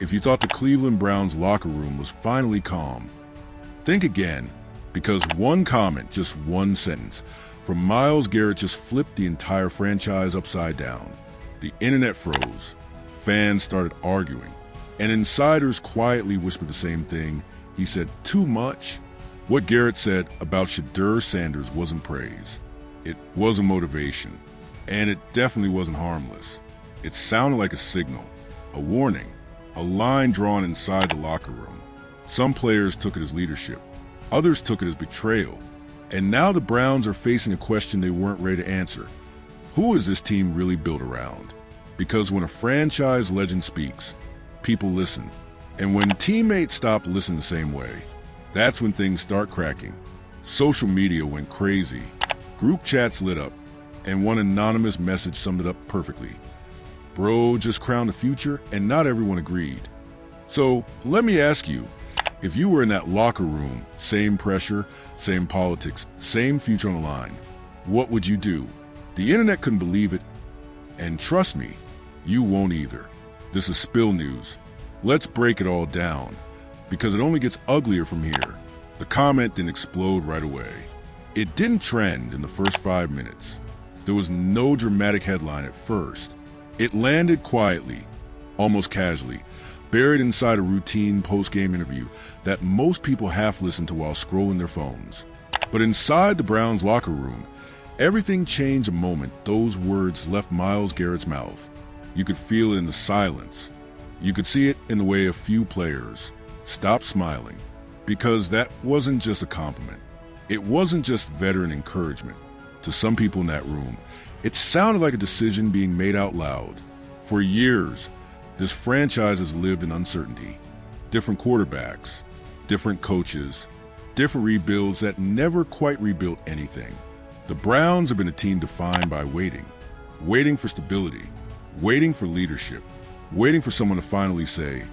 If you thought the Cleveland Browns locker room was finally calm, think again, because one comment, just one sentence, from Myles Garrett just flipped the entire franchise upside down. The internet froze, fans started arguing, and insiders quietly whispered the same thing. He said too much. What Garrett said about Shedeur Sanders wasn't praise. It wasn't motivation, and it definitely wasn't harmless. It sounded like a signal, a warning, a line drawn inside the locker room. Some players took it as leadership, others took it as betrayal, and now the Browns are facing a question they weren't ready to answer. Who is this team really built around? Because when a franchise legend speaks, people listen. And when teammates stop listening the same way, that's when things start cracking. Social media went crazy. Group chats lit up, and one anonymous message summed it up perfectly. Bro just crowned the future, and not everyone agreed. So let me ask you, if you were in that locker room, same pressure, same politics, same future on the line, what would you do? The internet couldn't believe it, and trust me, you won't either. This is Spill News. Let's break it all down, because it only gets uglier from here. The comment didn't explode right away. It didn't trend in the first 5 minutes. There was no dramatic headline at first. It landed quietly, almost casually, buried inside a routine post-game interview that most people half listen to while scrolling their phones. But inside the Browns locker room, everything changed the moment those words left Myles Garrett's mouth. You could feel it in the silence. You could see it in the way a few players stopped smiling, because that wasn't just a compliment. It wasn't just veteran encouragement. To some people in that room, it sounded like a decision being made out loud. For years, this franchise has lived in uncertainty. Different quarterbacks, different coaches, different rebuilds that never quite rebuilt anything. The Browns have been a team defined by waiting. Waiting for stability, waiting for leadership, waiting for someone to finally say,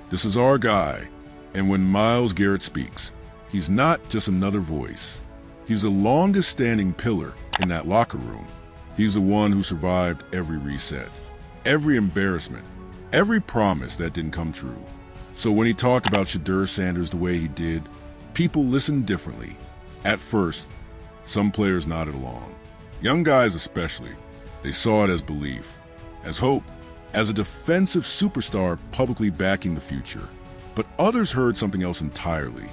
this is our guy. And when Myles Garrett speaks, he's not just another voice. He's the longest standing pillar in that locker room. He's the one who survived every reset, every embarrassment, every promise that didn't come true. So when he talked about Shedeur Sanders the way he did, people listened differently. At first, some players nodded along. Young guys especially. They saw it as belief, as hope, as a defensive superstar publicly backing the future. But others heard something else entirely.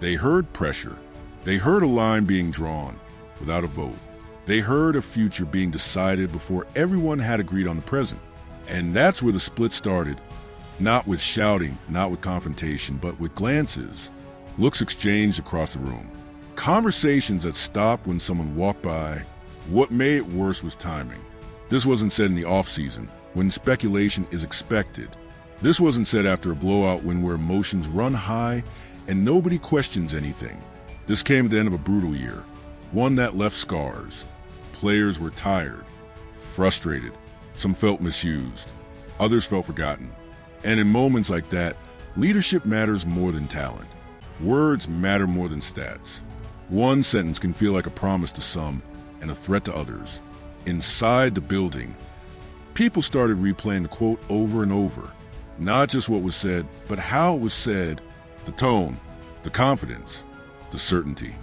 They heard pressure. They heard a line being drawn without a vote. They heard a future being decided before everyone had agreed on the present. And that's where the split started. Not with shouting, not with confrontation, but with glances. Looks exchanged across the room. Conversations that stopped when someone walked by. What made it worse was timing. This wasn't said in the off-season, when speculation is expected. This wasn't said after a blowout win where emotions run high and nobody questions anything. This came at the end of a brutal year, one that left scars. Players were tired, frustrated. Some felt misused. Others felt forgotten. And in moments like that, leadership matters more than talent. Words matter more than stats. One sentence can feel like a promise to some and a threat to others. Inside the building, people started replaying the quote over and over. Not just what was said, but how it was said, the tone, the confidence, the certainty.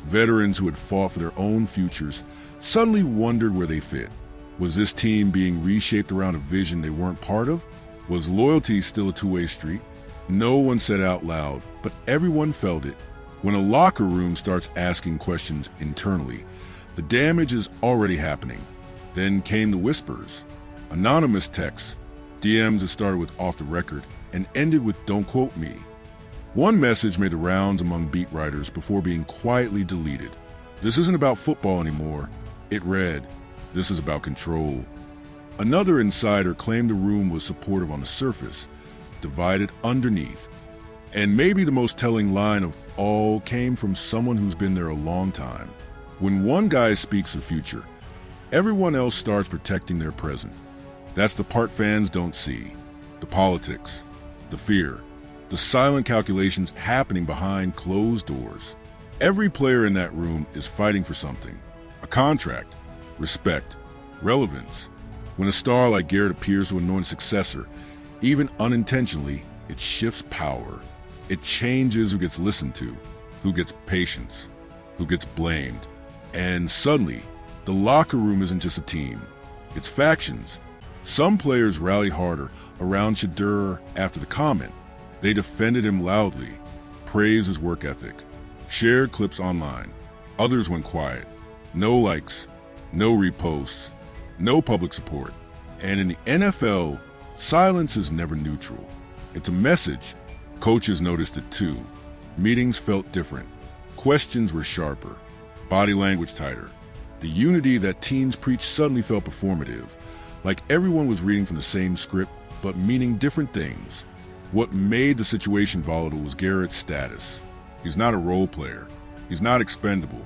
Veterans who had fought for their own futures suddenly wondered where they fit. Was this team being reshaped around a vision they weren't part of? Was loyalty still a two-way street? No one said it out loud, but everyone felt it. When a locker room starts asking questions internally, the damage is already happening. Then came the whispers, anonymous texts, DMs that started with off the record and ended with don't quote me. One message made the rounds among beat writers before being quietly deleted. This isn't about football anymore. It read, this is about control. Another insider claimed the room was supportive on the surface, divided underneath. And maybe the most telling line of all came from someone who's been there a long time. When one guy speaks the future, everyone else starts protecting their present. That's the part fans don't see. The politics, the fear, the silent calculations happening behind closed doors. Every player in that room is fighting for something. A contract, respect, relevance. When a star like Garrett appears to anoint a successor, even unintentionally, It shifts power. It changes who gets listened to, who gets patience, who gets blamed. And suddenly, the locker room isn't just a team. It's factions. Some players rallied harder around Shedeur after the comment. They defended him loudly, praised his work ethic, shared clips online. Others went quiet. No likes, no reposts, no public support. And in the NFL, silence is never neutral. It's a message. Coaches noticed it too. Meetings felt different. Questions were sharper. Body language tighter. The unity that teams preach suddenly felt performative, like everyone was reading from the same script, but meaning different things. What made the situation volatile was Garrett's status. He's not a role player. He's not expendable.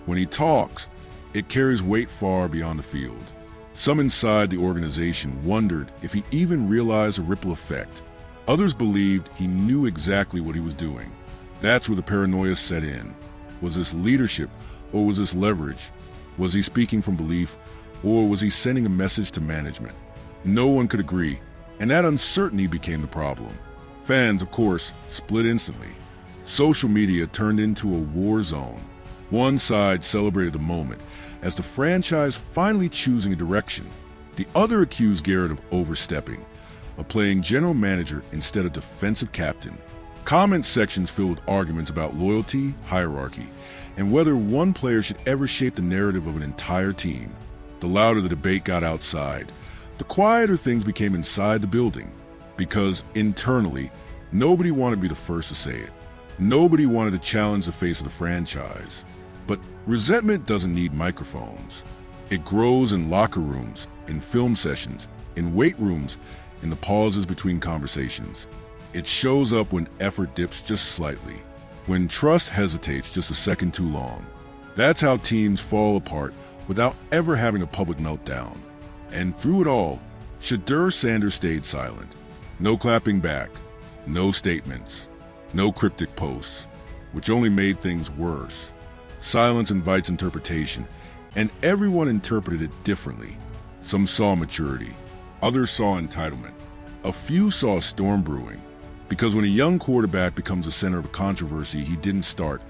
When he talks, it carries weight far beyond the field. Some inside the organization wondered if he even realized a ripple effect. Others believed he knew exactly what he was doing. That's where the paranoia set in. Was this leadership, or was this leverage? Was he speaking from belief, or was he sending a message to management? No one could agree, and that uncertainty became the problem. Fans, of course, split instantly. Social media turned into a war zone. One side celebrated the moment as the franchise finally choosing a direction. The other accused Garrett of overstepping, of playing general manager instead of defensive captain. Comment sections filled with arguments about loyalty, hierarchy, and whether one player should ever shape the narrative of an entire team. The louder the debate got outside, the quieter things became inside the building, because internally, nobody wanted to be the first to say it. Nobody wanted to challenge the face of the franchise. But resentment doesn't need microphones. It grows in locker rooms, in film sessions, in weight rooms, in the pauses between conversations. It shows up when effort dips just slightly, when trust hesitates just a second too long. That's how teams fall apart without ever having a public meltdown. And through it all, Shedeur Sanders stayed silent. No clapping back, no statements, no cryptic posts, which only made things worse. Silence invites interpretation, and everyone interpreted it differently. Some saw maturity, others saw entitlement. A few saw a storm brewing, because when a young quarterback becomes the center of a controversy he didn't start,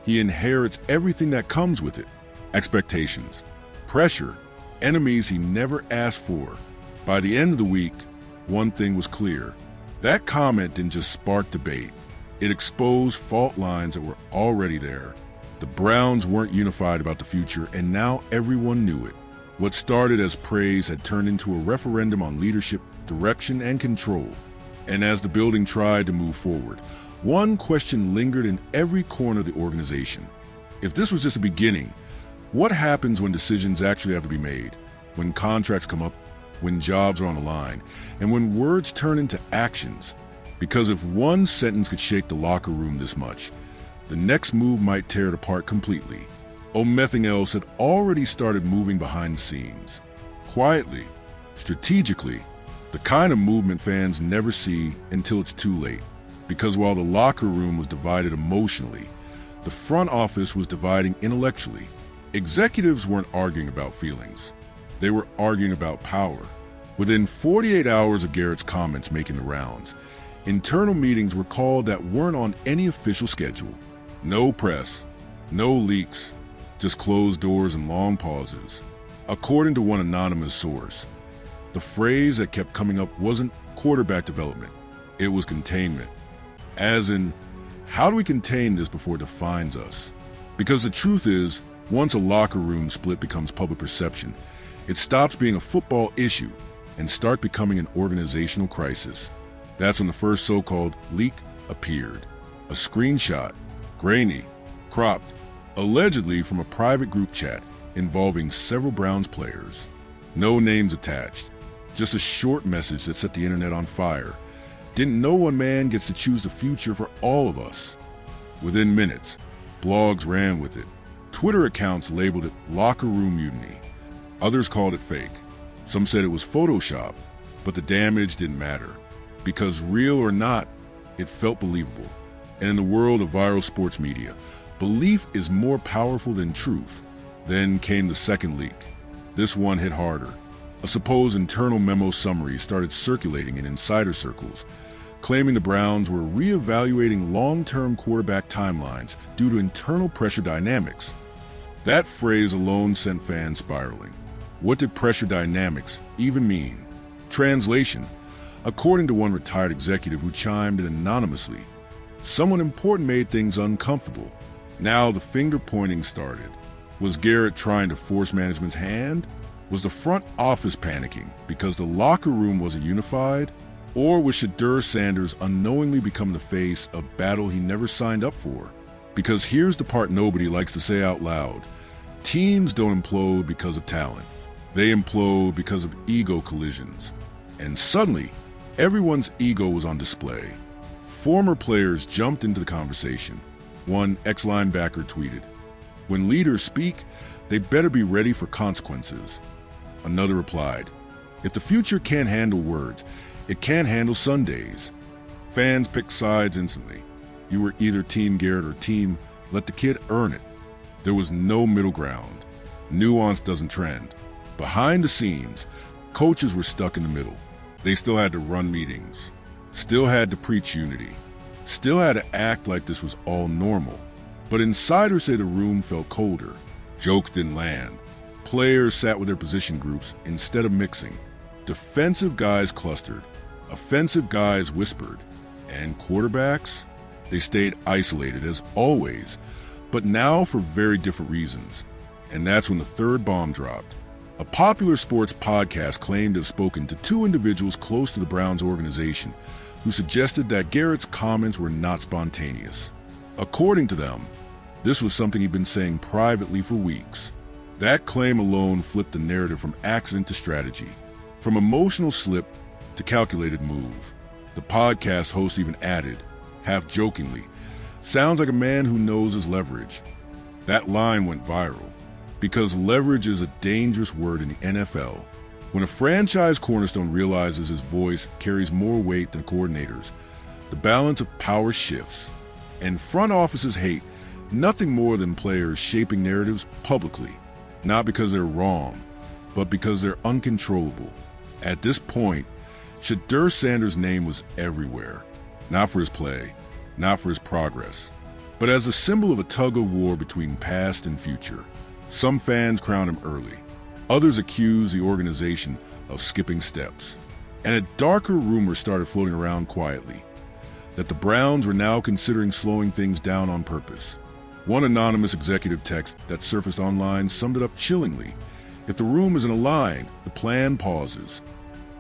he inherits everything that comes with it. Expectations, pressure, enemies he never asked for. By the end of the week, one thing was clear. That comment didn't just spark debate. It exposed fault lines that were already there. The Browns weren't unified about the future, and now everyone knew it. What started as praise had turned into a referendum on leadership, direction, and control. And as the building tried to move forward, one question lingered in every corner of the organization. If this was just a beginning, what happens when decisions actually have to be made? When contracts come up, when jobs are on the line, and when words turn into actions? Because if one sentence could shake the locker room this much, the next move might tear it apart completely. Nothing else had already started moving behind the scenes. Quietly, strategically, the kind of movement fans never see until it's too late. Because while the locker room was divided emotionally, the front office was dividing intellectually. Executives weren't arguing about feelings. They were arguing about power. Within 48 hours of Garrett's comments making the rounds, internal meetings were called that weren't on any official schedule. No press, no leaks, just closed doors and long pauses. According to one anonymous source, the phrase that kept coming up wasn't quarterback development, it was containment. As in, how do we contain this before it defines us? Because the truth is, once a locker room split becomes public perception, it stops being a football issue and starts becoming an organizational crisis. That's when the first so-called leak appeared. A screenshot, grainy, cropped, allegedly from a private group chat involving several Browns players. No names attached, just a short message that set the internet on fire. Didn't know one man gets to choose the future for all of us. Within minutes, blogs ran with it. Twitter accounts labeled it locker room mutiny. Others called it fake. Some said it was Photoshop, but the damage didn't matter. Because real or not, it felt believable. And in the world of viral sports media, belief is more powerful than truth. Then came the second leak. This one hit harder. A supposed internal memo summary started circulating in insider circles, claiming the Browns were reevaluating long-term quarterback timelines due to internal pressure dynamics. That phrase alone sent fans spiraling. What did pressure dynamics even mean? Translation: according to one retired executive who chimed in anonymously, someone important made things uncomfortable. Now the finger-pointing started. Was Garrett trying to force management's hand? Was the front office panicking because the locker room wasn't unified? Or was Shedeur Sanders unknowingly becoming the face of a battle he never signed up for? Because here's the part nobody likes to say out loud. Teams don't implode because of talent. They implode because of ego collisions. And suddenly, everyone's ego was on display. Former players jumped into the conversation. One ex-linebacker tweeted, "When leaders speak, they better be ready for consequences." Another replied, "If the future can't handle words, it can't handle Sundays." Fans picked sides instantly. You were either Team Garrett or Team let the kid earn it. There was no middle ground. Nuance doesn't trend. Behind the scenes, coaches were stuck in the middle. They still had to run meetings, still had to preach unity, still had to act like this was all normal. But insiders say the room felt colder. Jokes didn't land. Players sat with their position groups instead of mixing. Defensive guys clustered. Offensive guys whispered. And quarterbacks? They stayed isolated as always, but now for very different reasons. And that's when the third bomb dropped. A popular sports podcast claimed to have spoken to two individuals close to the Browns organization who suggested that Garrett's comments were not spontaneous. According to them, this was something he'd been saying privately for weeks. That claim alone flipped the narrative from accident to strategy, from emotional slip to calculated move. The podcast host even added, half jokingly, "Sounds like a man who knows his leverage." That line went viral because leverage is a dangerous word in the NFL. When a franchise cornerstone realizes his voice carries more weight than coordinators, the balance of power shifts. And front offices hate nothing more than players shaping narratives publicly, not because they're wrong, but because they're uncontrollable. At this point, Shedeur Sanders' name was everywhere, not for his play, not for his progress, but as a symbol of a tug-of-war between past and future. Some fans crowned him early. Others accused the organization of skipping steps. And a darker rumor started floating around quietly, that the Browns were now considering slowing things down on purpose. One anonymous executive text that surfaced online summed it up chillingly. If the room isn't aligned, the plan pauses.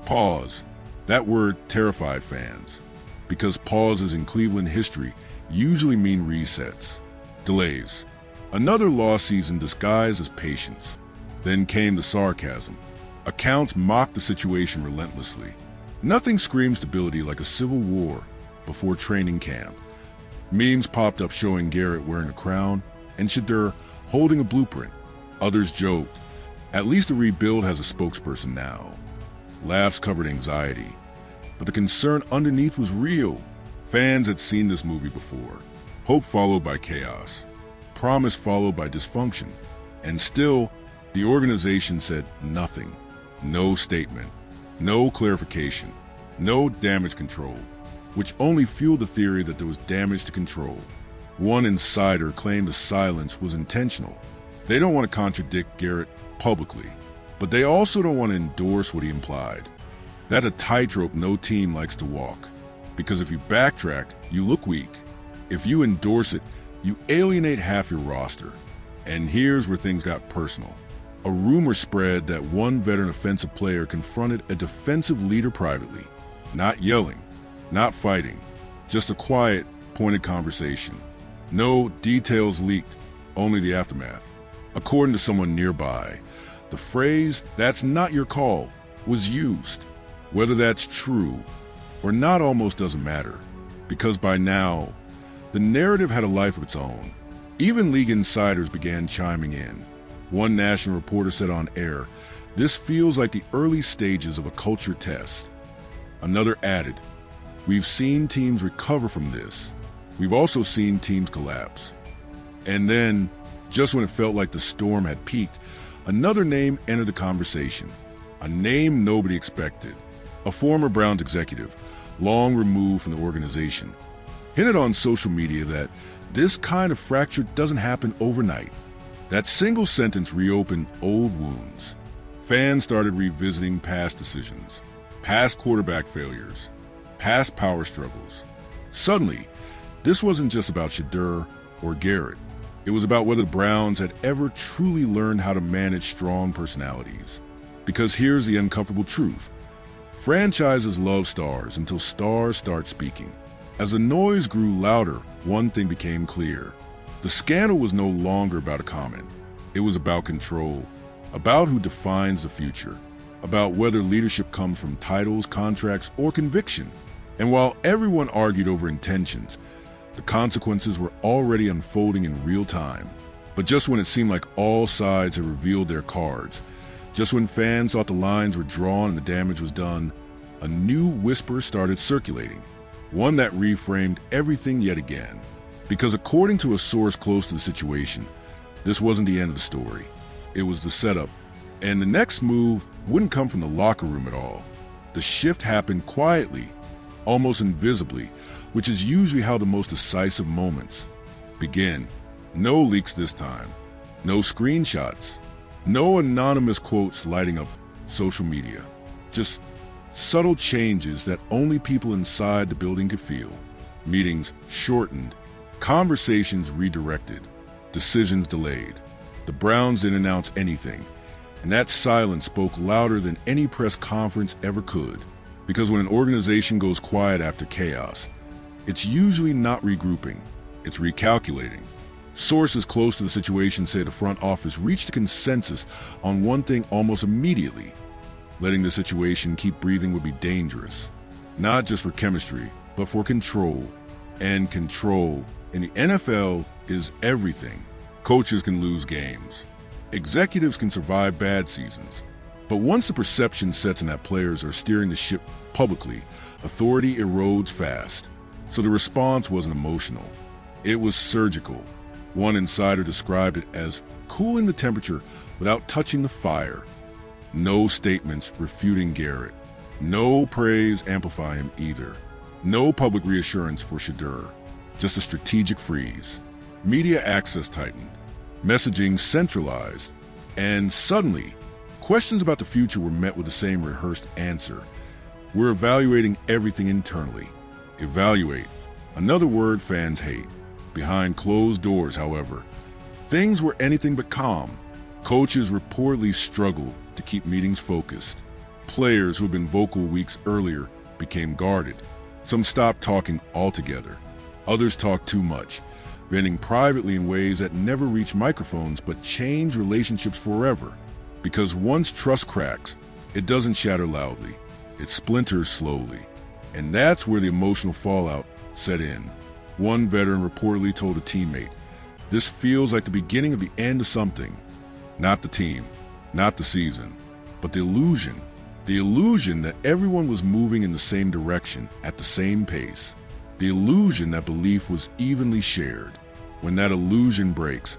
Pause. That word terrified fans, because pauses in Cleveland history usually mean resets, delays. Another lost season disguised as patience. Then came the sarcasm. Accounts mocked the situation relentlessly. Nothing screams stability like a civil war before training camp. Memes popped up showing Garrett wearing a crown and Shedeur holding a blueprint. Others joked, "At least the rebuild has a spokesperson now." Laughs covered anxiety, but the concern underneath was real. Fans had seen this movie before. Hope followed by chaos. Promise followed by dysfunction. And still, the organization said nothing. No statement. No clarification. No damage control, which only fueled the theory that there was damage to control. One insider claimed the silence was intentional. They don't want to contradict Garrett publicly, but they also don't want to endorse what he implied. That's a tightrope no team likes to walk, because if you backtrack, you look weak. If you endorse it, you alienate half your roster. And here's where things got personal. A rumor spread that one veteran offensive player confronted a defensive leader privately, not yelling, not fighting, just a quiet, pointed conversation. No details leaked, only the aftermath. According to someone nearby, the phrase, "that's not your call," was used. Whether that's true or not almost doesn't matter, because by now, the narrative had a life of its own. Even league insiders began chiming in. One national reporter said on air, "This feels like the early stages of a culture test." Another added, "We've seen teams recover from this. We've also seen teams collapse." And then, just when it felt like the storm had peaked, another name entered the conversation. A name nobody expected. A former Browns executive, long removed from the organization, hinted on social media that this kind of fracture doesn't happen overnight. That single sentence reopened old wounds. Fans started revisiting past decisions, past quarterback failures, past power struggles. Suddenly, this wasn't just about Shedeur or Garrett. It was about whether the Browns had ever truly learned how to manage strong personalities. Because here's the uncomfortable truth. Franchises love stars until stars start speaking. As the noise grew louder, one thing became clear. The scandal was no longer about a comment. It was about control, about who defines the future, about whether leadership comes from titles, contracts, or conviction. And while everyone argued over intentions, the consequences were already unfolding in real time. But just when it seemed like all sides had revealed their cards, just when fans thought the lines were drawn and the damage was done, a new whisper started circulating, one that reframed everything yet again. Because according to a source close to the situation, this wasn't the end of the story. It was the setup. And the next move wouldn't come from the locker room at all. The shift happened quietly, almost invisibly, which is usually how the most decisive moments begin. No leaks this time, no screenshots, no anonymous quotes lighting up social media. Just subtle changes that only people inside the building could feel. Meetings shortened, conversations redirected, decisions delayed. The Browns didn't announce anything, and that silence spoke louder than any press conference ever could. Because when an organization goes quiet after chaos, it's usually not regrouping, it's recalculating. Sources close to the situation say the front office reached a consensus on one thing almost immediately. Letting the situation keep breathing would be dangerous, not just for chemistry, but for control. And control in the NFL is everything. Coaches can lose games. Executives can survive bad seasons. But once the perception sets in that players are steering the ship publicly, authority erodes fast. So the response wasn't emotional. It was surgical. One insider described it as cooling the temperature without touching the fire. No statements refuting Garrett. No praise amplifying him either. No public reassurance for Shedeur. Just a strategic freeze. Media access tightened. Messaging centralized. And suddenly, questions about the future were met with the same rehearsed answer. We're evaluating everything internally. Evaluate. Another word fans hate. Behind closed doors, however, things were anything but calm. Coaches reportedly struggled to keep meetings focused. Players who had been vocal weeks earlier became guarded. Some stopped talking altogether. Others talked too much, venting privately in ways that never reached microphones but change relationships forever. Because once trust cracks, it doesn't shatter loudly. It splinters slowly. And that's where the emotional fallout set in. One veteran reportedly told a teammate, "This feels like the beginning of the end of something. Not the team, not the season, but the illusion. The illusion that everyone was moving in the same direction at the same pace. The illusion that belief was evenly shared. When that illusion breaks,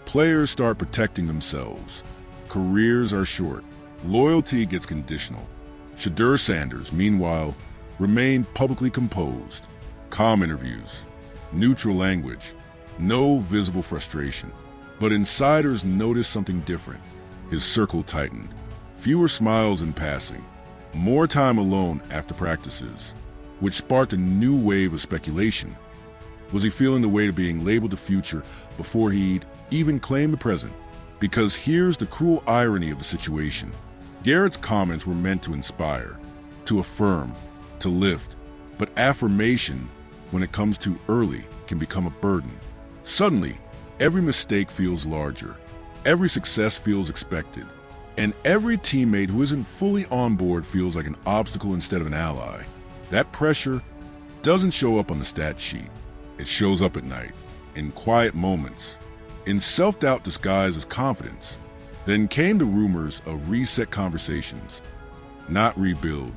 players start protecting themselves. Careers are short. Loyalty gets conditional." Shedeur Sanders, meanwhile, remained publicly composed. Calm interviews, neutral language, no visible frustration. But insiders noticed something different. His circle tightened. Fewer smiles in passing. More time alone after practices, which sparked a new wave of speculation. Was he feeling the weight of being labeled the future before he'd even claimed the present? Because here's the cruel irony of the situation. Garrett's comments were meant to inspire, to affirm, to lift. But affirmation, when it comes too early, can become a burden. Suddenly, every mistake feels larger. Every success feels expected. And every teammate who isn't fully on board feels like an obstacle instead of an ally. That pressure doesn't show up on the stat sheet. It shows up at night, in quiet moments, in self-doubt disguised as confidence. Then came the rumors of reset conversations. Not rebuild.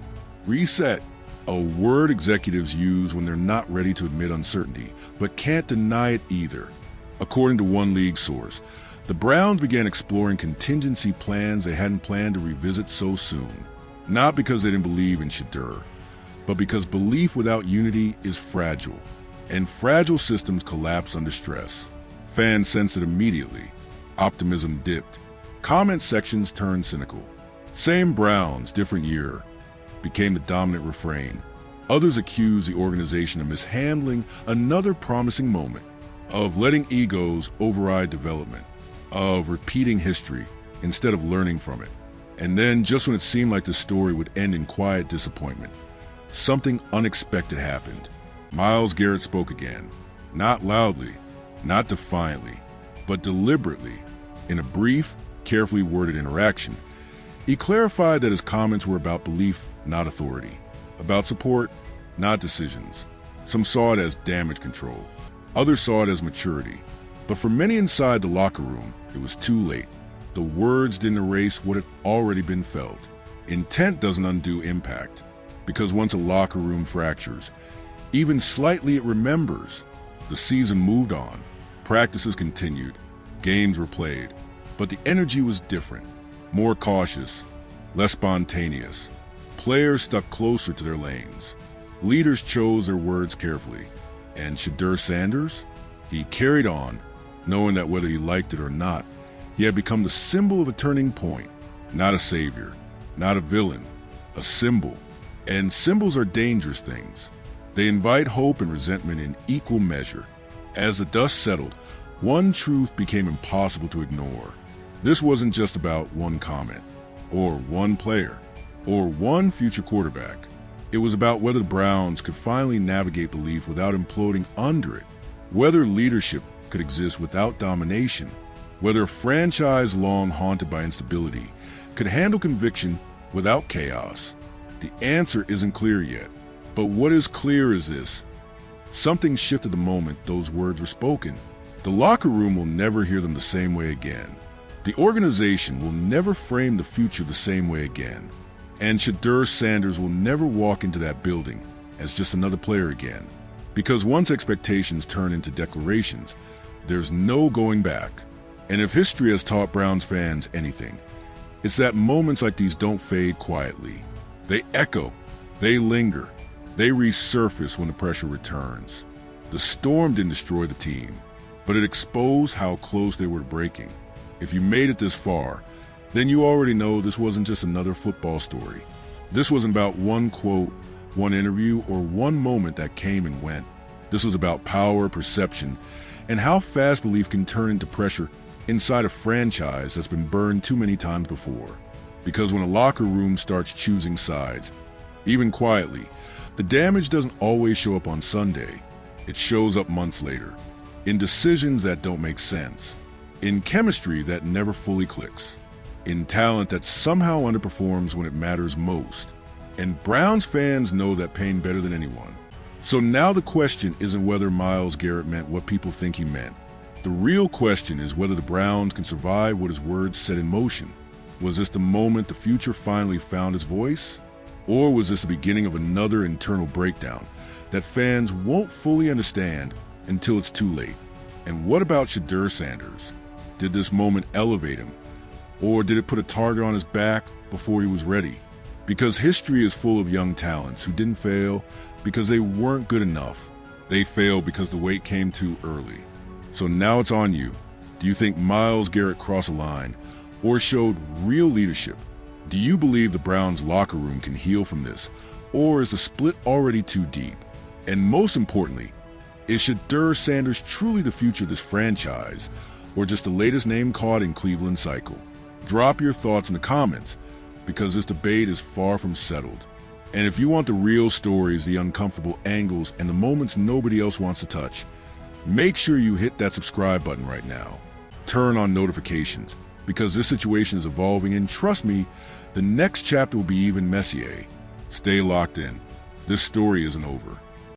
Reset, a word executives use when they're not ready to admit uncertainty, but can't deny it either. According to one league source, the Browns began exploring contingency plans they hadn't planned to revisit so soon. Not because they didn't believe in Shedeur, but because belief without unity is fragile, and fragile systems collapse under stress. Fans sensed it immediately. Optimism dipped. Comment sections turned cynical. Same Browns, different year became the dominant refrain. Others accused the organization of mishandling another promising moment, of letting egos override development, of repeating history instead of learning from it. And then, just when it seemed like the story would end in quiet disappointment, something unexpected happened. Myles Garrett spoke again, not loudly, not defiantly, but deliberately. In a brief, carefully worded interaction, he clarified that his comments were about belief, not authority, about support, not decisions. Some saw it as damage control, others saw it as maturity. But for many inside the locker room, it was too late. The words didn't erase what had already been felt. Intent doesn't undo impact, because once a locker room fractures, even slightly it remembers. The season moved on, practices continued, games were played, but the energy was different, more cautious, less spontaneous. Players stuck closer to their lanes. Leaders chose their words carefully. And Shedeur Sanders? He carried on, knowing that whether he liked it or not, he had become the symbol of a turning point, not a savior, not a villain, a symbol. And symbols are dangerous things. They invite hope and resentment in equal measure. As the dust settled, one truth became impossible to ignore. This wasn't just about one comment, or one player, or one future quarterback. It was about whether the Browns could finally navigate belief without imploding under it, whether leadership could exist without domination, whether a franchise long haunted by instability could handle conviction without chaos. The answer isn't clear yet, but what is clear is this. Something shifted the moment those words were spoken. The locker room will never hear them the same way again. The organization will never frame the future the same way again. And Shedeur Sanders will never walk into that building as just another player again. Because once expectations turn into declarations, there's no going back. And if history has taught Browns fans anything, it's that moments like these don't fade quietly. They echo, they linger, they resurface when the pressure returns. The storm didn't destroy the team, but it exposed how close they were to breaking. If you made it this far, then you already know this wasn't just another football story. This wasn't about one quote, one interview, or one moment that came and went. This was about power, perception, and how fast belief can turn into pressure inside a franchise that's been burned too many times before. Because when a locker room starts choosing sides, even quietly, the damage doesn't always show up on Sunday. It shows up months later, in decisions that don't make sense, in chemistry that never fully clicks, in talent that somehow underperforms when it matters most. And Browns fans know that pain better than anyone. So now the question isn't whether Myles Garrett meant what people think he meant. The real question is whether the Browns can survive what his words set in motion. Was this the moment the future finally found its voice? Or was this the beginning of another internal breakdown that fans won't fully understand until it's too late? And what about Shedeur Sanders? Did this moment elevate him? Or did it put a target on his back before he was ready? Because history is full of young talents who didn't fail because they weren't good enough. They failed because the weight came too early. So now it's on you. Do you think Myles Garrett crossed a line or showed real leadership? Do you believe the Browns locker room can heal from this? Or is the split already too deep? And most importantly, is Shedeur Sanders truly the future of this franchise or just the latest name caught in Cleveland's cycle? Drop your thoughts in the comments because this debate is far from settled. And if you want the real stories, the uncomfortable angles, and the moments nobody else wants to touch, make sure you hit that subscribe button right now. Turn on notifications because this situation is evolving, and trust me, the next chapter will be even messier. Stay locked in. This story isn't over.